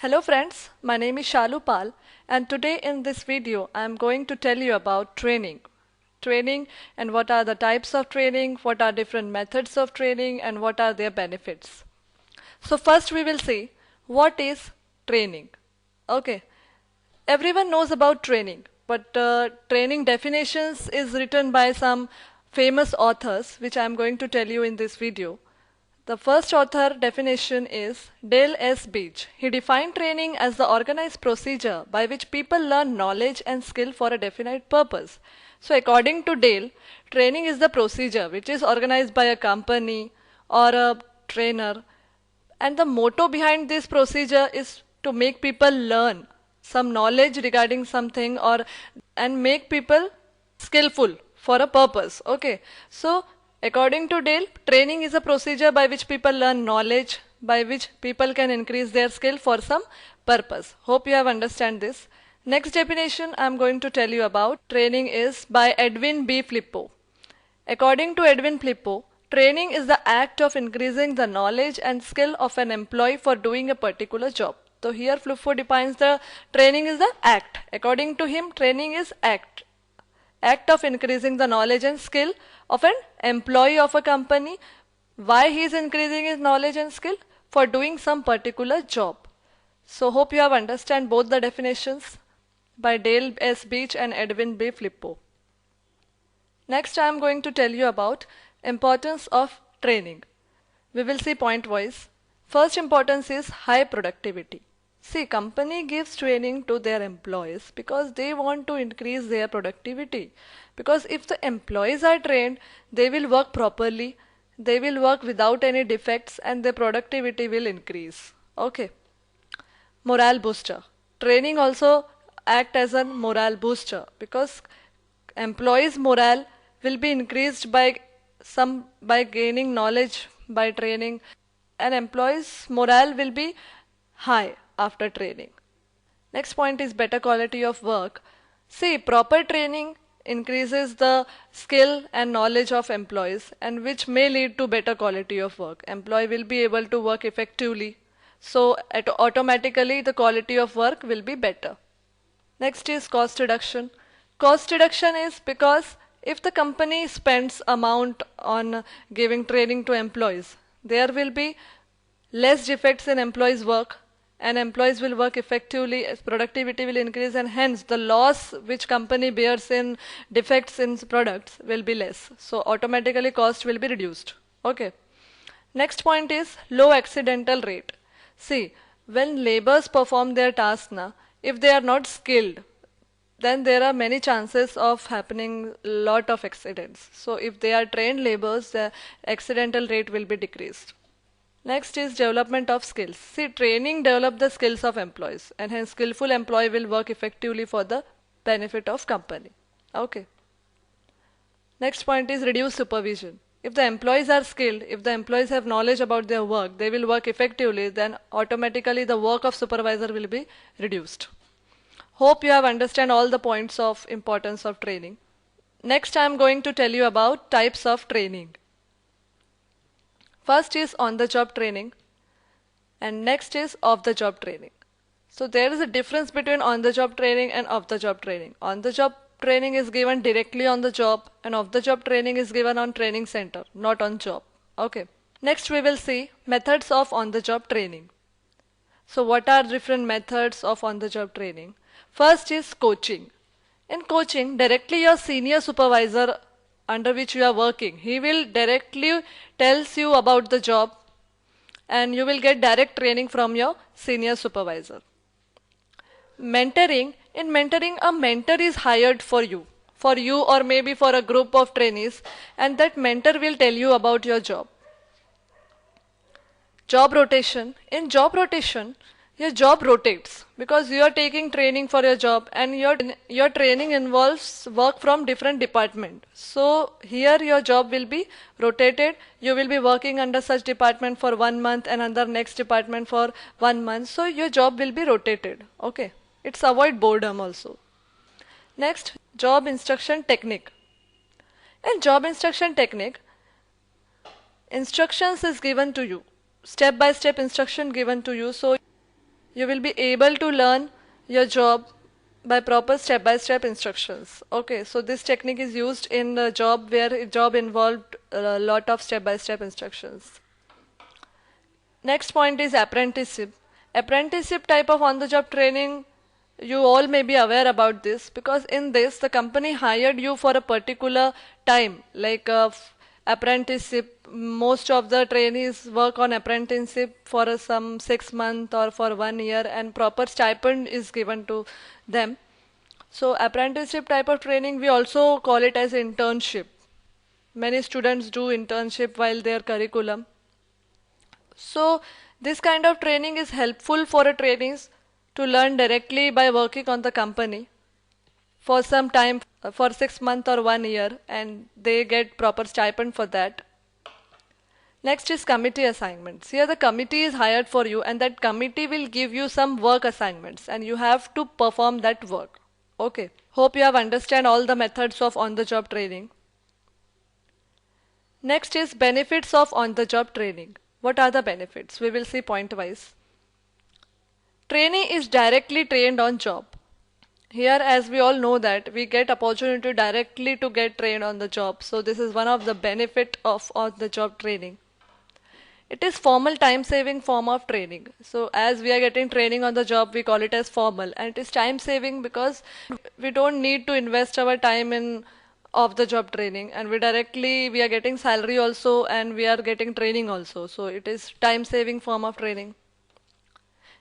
Hello friends, my name is Shalu Pal and today in this video I am going to tell you about training. Training and what are the types of training, what are different methods of training and what are their benefits. So first we will see what is training. Okay, everyone knows about training, but training definitions is written by some famous authors which I am going to tell you in this video. The first author definition is Dale S. Beach. He defined training as the organized procedure by which people learn knowledge and skill for a definite purpose. So according to Dale, training is the procedure which is organized by a company or a trainer, and the motto behind this procedure is to make people learn some knowledge regarding something or and make people skillful for a purpose. Okay, so according to Dale, training is a procedure by which people learn knowledge, by which people can increase their skill for some purpose. Hope you have understand this. Next definition I am going to tell you about training is by Edwin B. Flippo. According to Edwin Flippo, training is the act of increasing the knowledge and skill of an employee for doing a particular job. So here Flippo defines the training is the act. According to him, training is act of increasing the knowledge and skill of an employee of a company. Why he is increasing his knowledge and skill? For doing some particular job. So hope you have understand both the definitions by Dale S. Beach and Edwin B. Flippo. Next I am going to tell you about importance of training. We will see point wise. First importance is high productivity. See, company gives training to their employees because they want to increase their productivity. Because if the employees are trained, they will work properly, they will work without any defects and their productivity will increase. Okay. Morale booster. Training also act as a morale booster because employees' morale will be increased by gaining knowledge by training, and employees' morale will be high after training. Next point is better quality of work. See, proper training increases the skill and knowledge of employees and which may lead to better quality of work. Employee will be able to work effectively. So automatically the quality of work will be better. Next is cost reduction. Cost reduction is because if the company spends amount on giving training to employees, there will be less defects in employees' work and employees will work effectively, productivity will increase and hence the loss which company bears in defects in products will be less. So automatically cost will be reduced. Okay. Next point is low accidental rate. See, when laborers perform their task now, if they are not skilled, then there are many chances of happening lot of accidents. So if they are trained laborers, the accidental rate will be decreased. Next is development of skills. See, training develop the skills of employees and hence skillful employee will work effectively for the benefit of company. Okay. Next point is reduce supervision. If the employees are skilled, if the employees have knowledge about their work, they will work effectively, then automatically the work of supervisor will be reduced. Hope you have understand all the points of importance of training. Next I am going to tell you about types of training. First is on-the-job training and next is off-the-job training. So there is a difference between on-the-job training and off-the-job training. On-the-job training is given directly on the job and off-the-job training is given on training center, not on job. Okay. Next we will see methods of on-the-job training. So what are different methods of on-the-job training? First is coaching. In coaching, directly your senior supervisor under which you are working, he will directly tells you about the job and you will get direct training from your senior supervisor. Mentoring. In mentoring, a mentor is hired for you or maybe for a group of trainees, and that mentor will tell you about your job. Job rotation. In job rotation, your job rotates because you are taking training for your job and your training involves work from different department. So here your job will be rotated. You will be working under such department for 1 month and under next department for 1 month. So your job will be rotated. Okay. It's avoid boredom also. Next, job instruction technique. In job instruction technique, instructions is given to you. Step by step instruction given to you. So you will be able to learn your job by proper step-by-step instructions. Okay, so this technique is used in a job where a job involved a lot of step-by-step instructions. Next point is apprenticeship. Apprenticeship type of on-the-job training, you all may be aware about this, because in this the company hired you for a particular time, like apprenticeship. Most of the trainees work on apprenticeship for some 6 months or for 1 year, and proper stipend is given to them. So apprenticeship type of training, we also call it as internship. Many students do internship while their curriculum. So this kind of training is helpful for a trainees to learn directly by working on the company for some time, for 6 months or 1 year, and they get proper stipend for that. Next is committee assignments. Here the committee is hired for you, and that committee will give you some work assignments and you have to perform that work. Okay. Hope you have understand all the methods of on-the-job training. Next is benefits of on-the-job training. What are the benefits? We will see point-wise. Trainee is directly trained on job. Here, as we all know that we get opportunity directly to get trained on the job. So this is one of the benefit of on-the-job training. It is formal time-saving form of training. So as we are getting training on the job, we call it as formal, and it is time-saving because we don't need to invest our time in off-the-job training, and we are getting salary also, and we are getting training also. So it is time-saving form of training.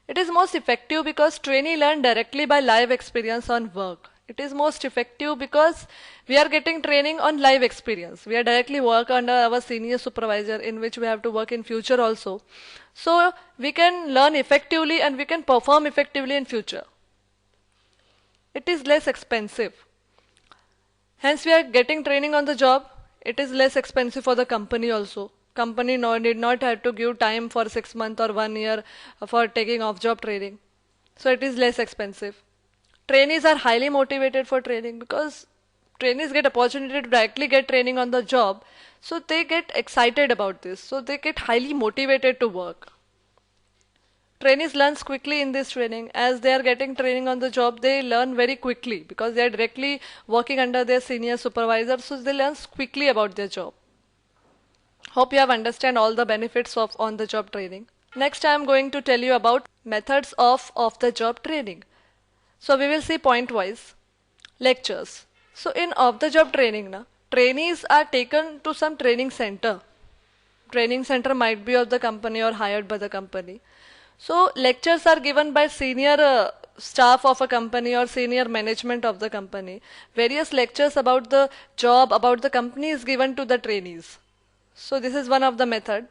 It is most effective because trainee learn directly by live experience on work. It is most effective because we are getting training on live experience. We are directly work under our senior supervisor, in which we have to work in future also. So we can learn effectively and we can perform effectively in future. It is less expensive. Hence we are getting training on the job. It is less expensive for the company also. Company did not have to give time for 6 months or 1 year for taking off-job training. So it is less expensive. Trainees are highly motivated for training because trainees get opportunity to directly get training on the job. So they get excited about this. So they get highly motivated to work. Trainees learn quickly in this training. As they are getting training on the job, they learn very quickly because they are directly working under their senior supervisor. So they learn quickly about their job. Hope you have understand all the benefits of on-the-job training. Next I am going to tell you about methods of off-the-job training. So we will see point-wise. Lectures. So in off-the-job training, trainees are taken to some training center. Training center might be of the company or hired by the company. So lectures are given by senior staff of a company or senior management of the company. Various lectures about the job, about the company is given to the trainees. So this is one of the method.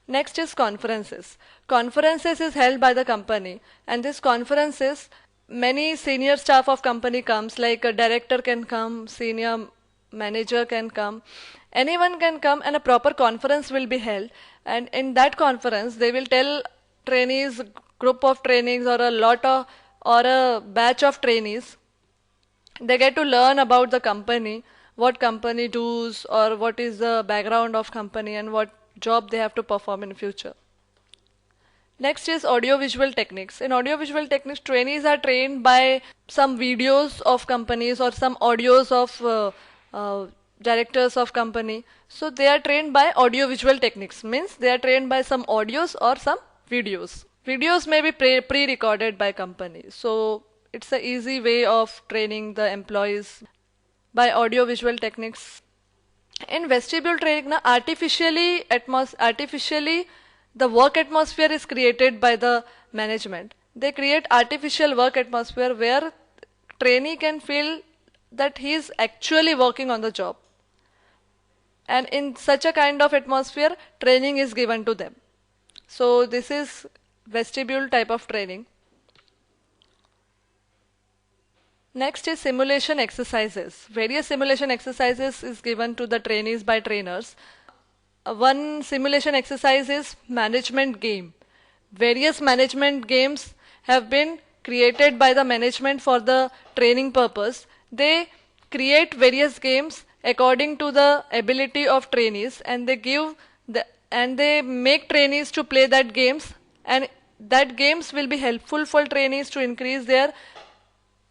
Next is conferences. Conferences is held by the company, and this conferences, many senior staff of company comes, like a director can come, senior manager can come, anyone can come, and a proper conference will be held. And in that conference they will tell trainees, group of trainees or a lot of or a batch of trainees, they get to learn about the company, what company does or what is the background of company and what job they have to perform in future. Next is audiovisual techniques. In audiovisual techniques, trainees are trained by some videos of companies or some audios of directors of company. So they are trained by audiovisual techniques, means they are trained by some audios or some videos. Videos may be pre-recorded by company. So it's an easy way of training the employees by audiovisual techniques. In vestibule training, artificially the work atmosphere is created by the management. They create artificial work atmosphere where trainee can feel that he is actually working on the job. And in such a kind of atmosphere, training is given to them. So this is vestibule type of training. Next is simulation exercises. Various simulation exercises is given to the trainees by trainers. One simulation exercise is management game. Various management games have been created by the management for the training purpose. They create various games according to the ability of trainees, and they make trainees to play that games, and that games will be helpful for trainees to increase their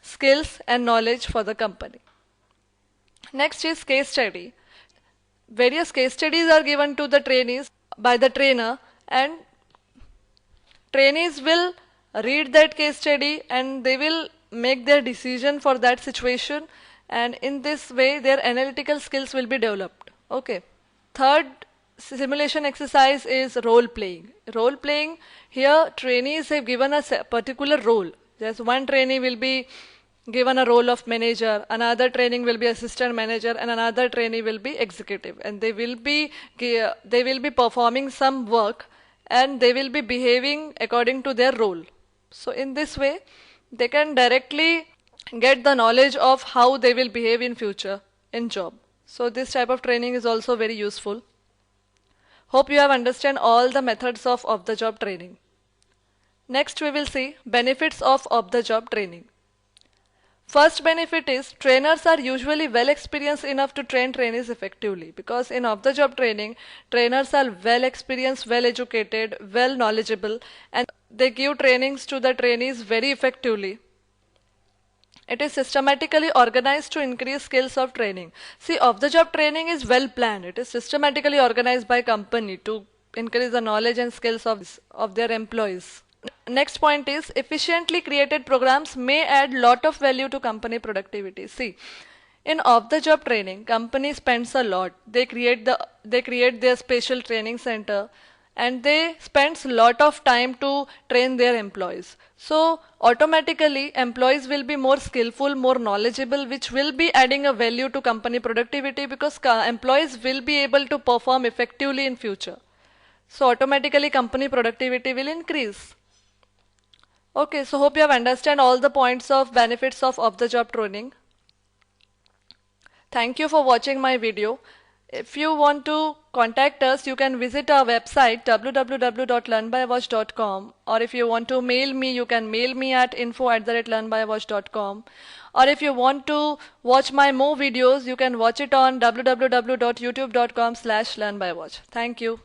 skills and knowledge for the company. Next is case study. Various case studies are given to the trainees by the trainer, and trainees will read that case study and they will make their decision for that situation, and in this way their analytical skills will be developed. Okay. Third simulation exercise is role playing. Role playing, here trainees have given a particular role. There's one trainee will be given a role of manager, another training will be assistant manager, and another trainee will be executive, and they will be performing some work and they will be behaving according to their role. So in this way they can directly get the knowledge of how they will behave in future in job. So this type of training is also very useful. Hope you have understand all the methods of the job training. Next we will see benefits of the job training. First benefit is trainers are usually well experienced enough to train trainees effectively, because in off-the-job training, trainers are well experienced, well educated, well knowledgeable, and they give trainings to the trainees very effectively. It is systematically organized to increase skills of training. See, off-the-job training is well planned. It is systematically organized by company to increase the knowledge and skills of their employees. Next point is efficiently created programs may add lot of value to company productivity. See, in off-the-job training, company spends a lot. They create their special training center, and they spends lot of time to train their employees. So automatically employees will be more skillful, more knowledgeable, which will be adding a value to company productivity, because employees will be able to perform effectively in future. So automatically company productivity will increase. Okay, so hope you have understand all the points of benefits of off-the-job training. Thank you for watching my video. If you want to contact us, you can visit our website www.learnbywatch.com, or if you want to mail me, you can mail me at info@learnbywatch.com, or if you want to watch my more videos, you can watch it on www.youtube.com/learnbywatch. Thank you.